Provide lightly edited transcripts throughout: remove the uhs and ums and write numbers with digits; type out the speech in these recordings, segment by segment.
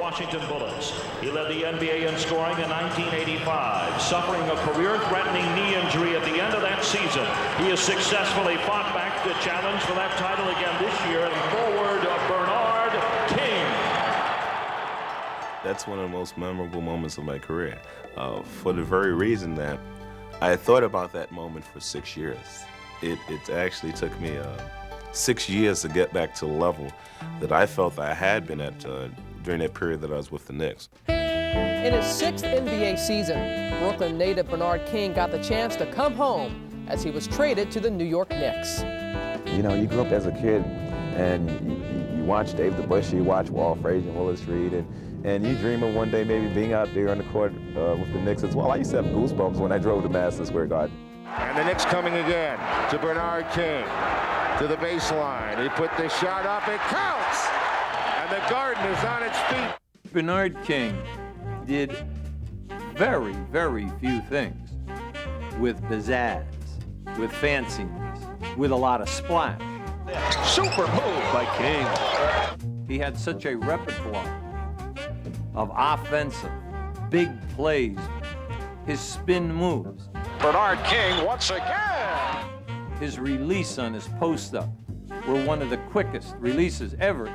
Washington Bullets. He led the NBA in scoring in 1985, suffering a career-threatening knee injury at the end of that season. He has successfully fought back to challenge for that title again this year, and forward Bernard King. That's one of the most memorable moments of my career, for the very reason that I thought about that moment for 6 years. It actually took me 6 years to get back to the level that I felt I had been at during that period that I was with the Knicks. In his 6th NBA season, Brooklyn native Bernard King got the chance to come home as he was traded to the New York Knicks. You know, you grew up as a kid and you watch Dave DeBusschere, you watch Walt Frazier and Willis Reed, and you dream of one day maybe being out there on the court with the Knicks as well. I used to have goosebumps when I drove to Madison Square Garden. And the Knicks coming again to Bernard King, to the baseline. He put the shot up, it counts! And the Garden is on its feet. Bernard King did very, very few things with pizzazz, with fanciness, with a lot of splash. Super move by King. He had such a repertoire of offensive, big plays, his spin moves. Bernard King once again. His release on his post-up were one of the quickest releases ever.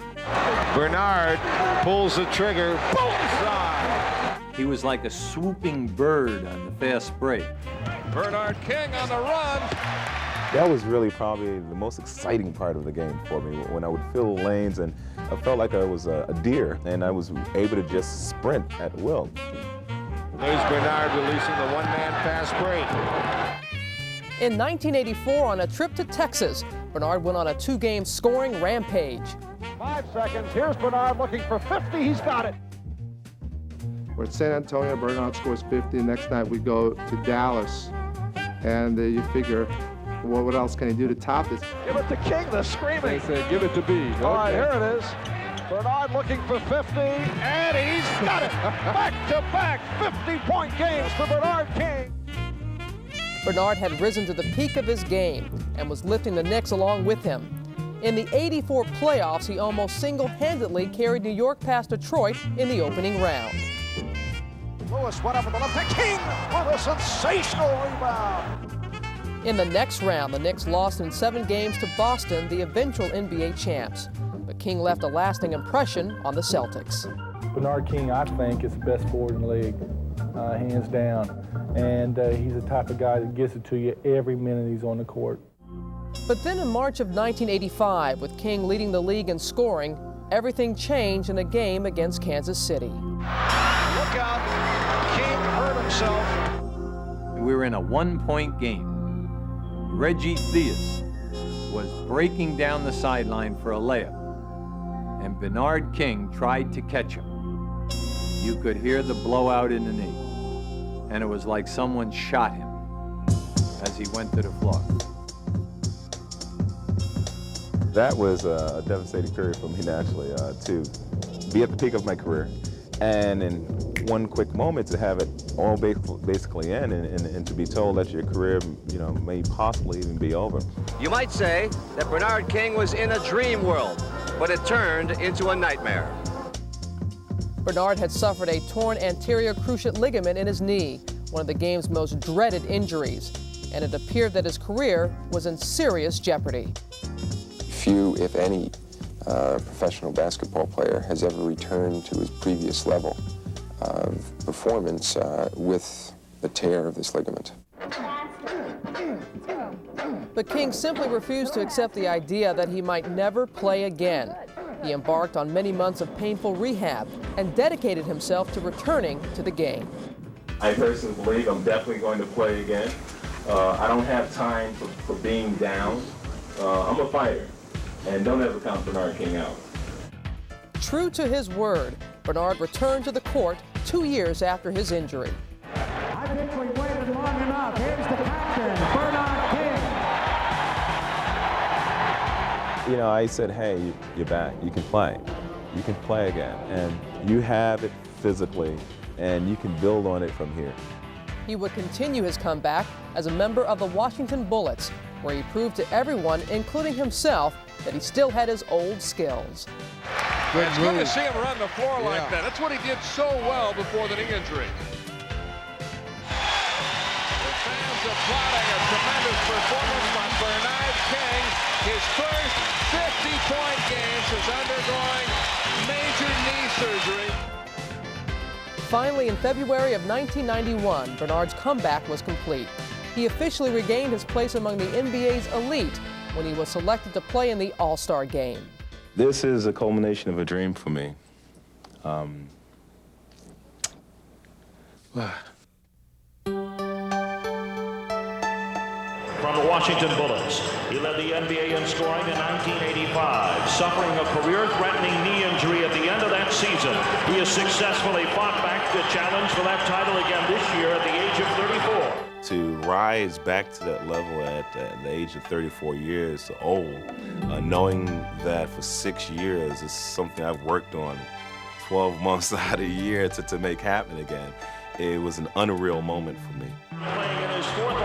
Bernard pulls the trigger, bullseye! He was like a swooping bird on the fast break. Bernard King on the run. That was really probably the most exciting part of the game for me, when I would fill lanes and I felt like I was a deer and I was able to just sprint at will. There's Bernard releasing the one-man fast break. In 1984, on a trip to Texas, Bernard went on a 2-game scoring rampage. 5 seconds. Here's Bernard looking for 50. He's got it. We're at San Antonio. Bernard scores 50. Next night we go to Dallas. And you figure, well, what else can he do to top this? Give it to King, the screaming. They say, give it to B. Okay. All right, here it is. Bernard looking for 50, and he's got it. Back-to-back 50-point games for Bernard King. Bernard had risen to the peak of his game and was lifting the Knicks along with him. In the '84 playoffs, he almost single-handedly carried New York past Detroit in the opening round. Lewis went up with the left to King with a sensational rebound. In the next round, the Knicks lost in 7 games to Boston, the eventual NBA champs. But King left a lasting impression on the Celtics. Bernard King, I think, is the best forward in the league, hands down. And he's the type of guy that gets it to you every minute he's on the court. But then in March of 1985, with King leading the league in scoring, everything changed in a game against Kansas City. Look out, King hurt himself. We were in a 1-point game. Reggie Theus was breaking down the sideline for a layup, and Bernard King tried to catch him. You could hear the blowout in the knee, and it was like someone shot him as he went to the floor. That was a devastating period for me, naturally, to be at the peak of my career. And in one quick moment to have it all basically end and to be told that your career, may possibly even be over. You might say that Bernard King was in a dream world, but it turned into a nightmare. Bernard had suffered a torn anterior cruciate ligament in his knee, one of the game's most dreaded injuries, and it appeared that his career was in serious jeopardy. Few, if any, professional basketball player has ever returned to his previous level of performance with the tear of this ligament. But King simply refused to accept the idea that he might never play again. He embarked on many months of painful rehab and dedicated himself to returning to the game. I personally believe I'm definitely going to play again. I don't have time for being down. I'm a fighter, and don't ever count Bernard King out. True to his word, Bernard returned to the court 2 years after his injury. I think we waited long enough. Here's the captain, Bernard King. I said, hey, you're back. You can play. You can play again. And you have it physically, and you can build on it from here. He would continue his comeback as a member of the Washington Bullets, where he proved to everyone, including himself, that he still had his old skills. Good it's move. good to see him run the floor like that. That's what he did so well before the knee injury. The fans applauding a tremendous performance by Bernard King. His first 50-point game since undergoing major knee surgery. Finally, in February of 1991, Bernard's comeback was complete. He officially regained his place among the NBA's elite when he was selected to play in the All-Star game. This is a culmination of a dream for me. From the Washington Bullets, he led the NBA in scoring in 1985, suffering a career-threatening knee injury at the end of that season. He has successfully fought back to challenge for that title again this year at the age of 34. To rise back to that level at the age of 34 years old, knowing that for 6 years is something I've worked on 12 months out of the year to make happen again, it was an unreal moment for me. Playing in his fourth